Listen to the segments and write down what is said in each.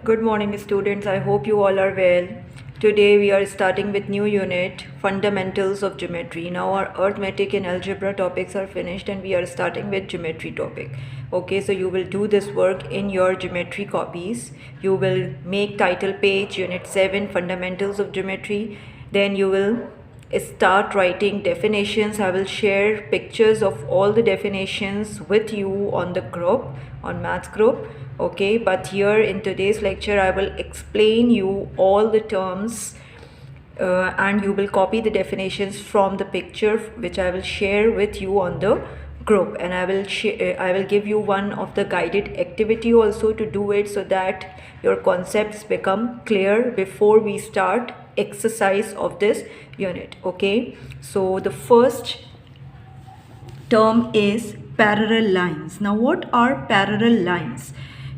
Good morning, students. I hope you all are well. Today we are starting with new unit, Fundamentals of Geometry. Now our arithmetic and algebra topics are finished and we are starting with geometry topic. Okay, so you will do this work in your geometry copies. You will make title page, unit 7, Fundamentals of Geometry. Then you will start writing definitions. I will share pictures of all the definitions with you on the group, on maths group. Okay, but here in today's lecture I will explain you all the terms and you will copy the definitions from the picture which I will share with you on the group, and I will give you one of the guided activity also to do it, so that your concepts become clear before we start exercise of this unit. Okay, so the first term is parallel lines. Now what are parallel lines?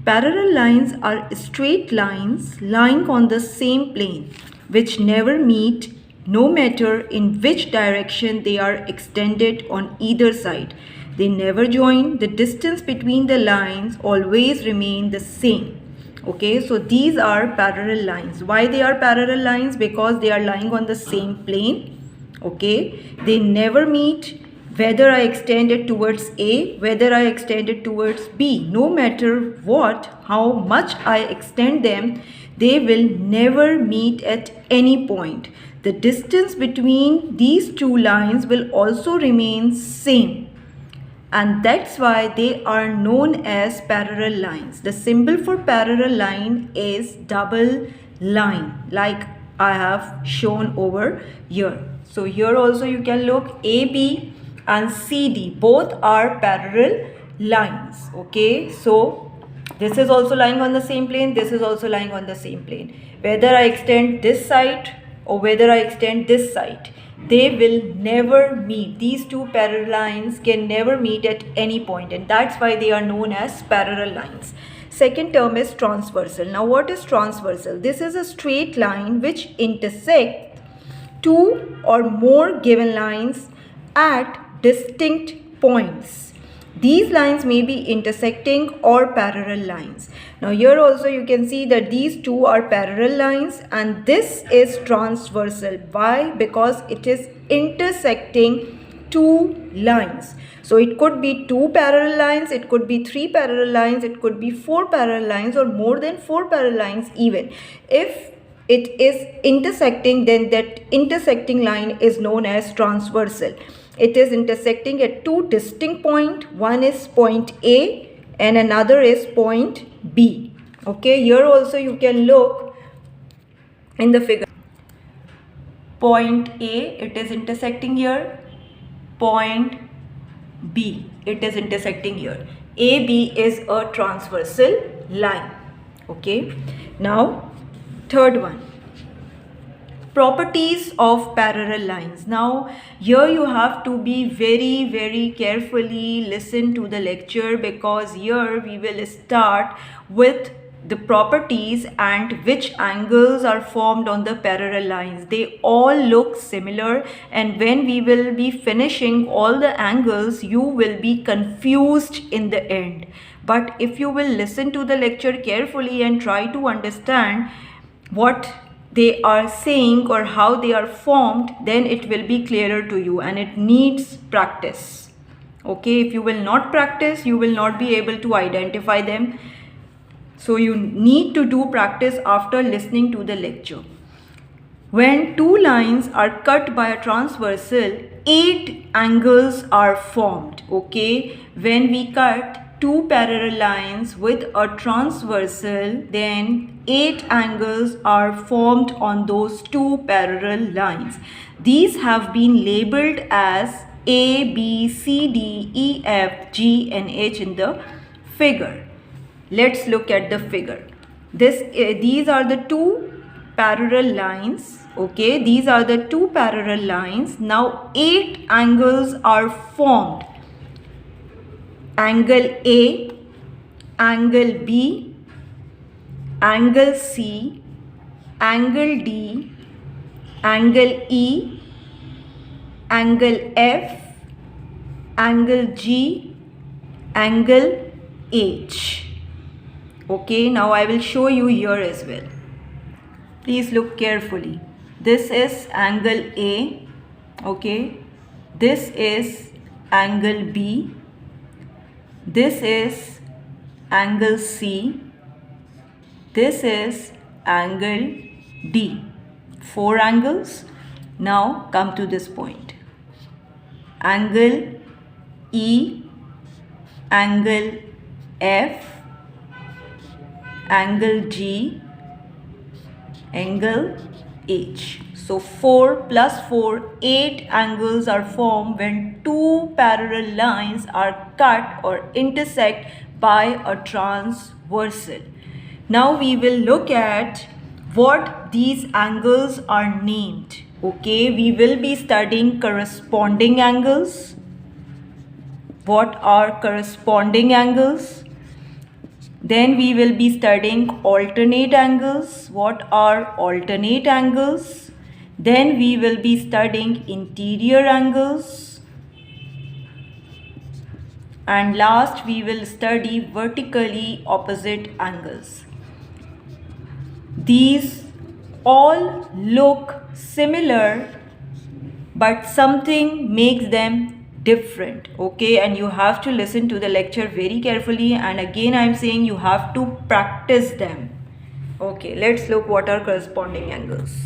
Parallel lines are straight lines lying on the same plane which never meet no matter in which direction they are extended on either side. They never join. The distance between the lines always remain the same. Okay, so these are parallel lines. Why they are parallel lines? Because they are lying on the same plane. Okay, they never meet. Whether I extend it towards A, whether I extend it towards B, no matter what, how much I extend them, they will never meet at any point. The distance between these two lines will also remain same, and that's why they are known as parallel lines. The symbol for parallel line is double line, like I have shown over here. So here also you can look, AB and CD both are parallel lines. Okay, so this is also lying on the same plane, this is also lying on the same plane. Whether I extend this side or whether I extend this side, they will never meet. These two parallel lines can never meet at any point, and that's why they are known as parallel lines. Second term is transversal. Now what is transversal? This is a straight line which intersects two or more given lines at distinct points. These lines may be intersecting or parallel lines. Now here also you can see that these two are parallel lines and this is transversal. Why? Because it is intersecting two lines. So it could be two parallel lines, it could be three parallel lines, it could be four parallel lines, or more than four parallel lines even. If it is intersecting, then that intersecting line is known as transversal. It is intersecting at two distinct points. One is point A and another is point B. Okay, here also you can look in the figure. Point A, it is intersecting here. Point B, it is intersecting here. AB is a transversal line. Okay, now third one, properties of parallel lines. Now here you have to be very carefully listen to the lecture, because here we will start with the properties and which angles are formed on the parallel lines. They all look similar, and when we will be finishing all the angles, you will be confused in the end. But if you will listen to the lecture carefully and try to understand what they are saying or how they are formed, then it will be clearer to you, and it needs practice. Okay, if you will not practice, you will not be able to identify them. So you need to do practice after listening to the lecture. When two lines are cut by a transversal, 8 angles are formed. Okay, when we cut two parallel lines with a transversal, then 8 angles are formed on those two parallel lines. These have been labeled as A, B, C, D, E, F, G and H in the figure. Let's look at the figure. These are the two parallel lines. Okay, these are the two parallel lines. Now 8 angles are formed. Angle A, angle B, angle C, angle D, angle E, angle F, angle G, angle H. Okay, now I will show you here as well. Please look carefully. This is angle A. Okay, this is angle B. This is angle C. This is angle D. 4 angles. Now come to this point. Angle E, angle F, angle G, angle H. So 4 plus 4, 8 angles are formed when two parallel lines are cut or intersect by a transversal. Now we will look at what these angles are named. Okay, we will be studying corresponding angles. What are corresponding angles? Then we will be studying alternate angles. What are alternate angles? Then we will be studying interior angles. And last we will study vertically opposite angles. These all look similar, but something makes them different. Okay, and you have to listen to the lecture very carefully, and again I am saying you have to practice them. Okay, let's look what are corresponding angles.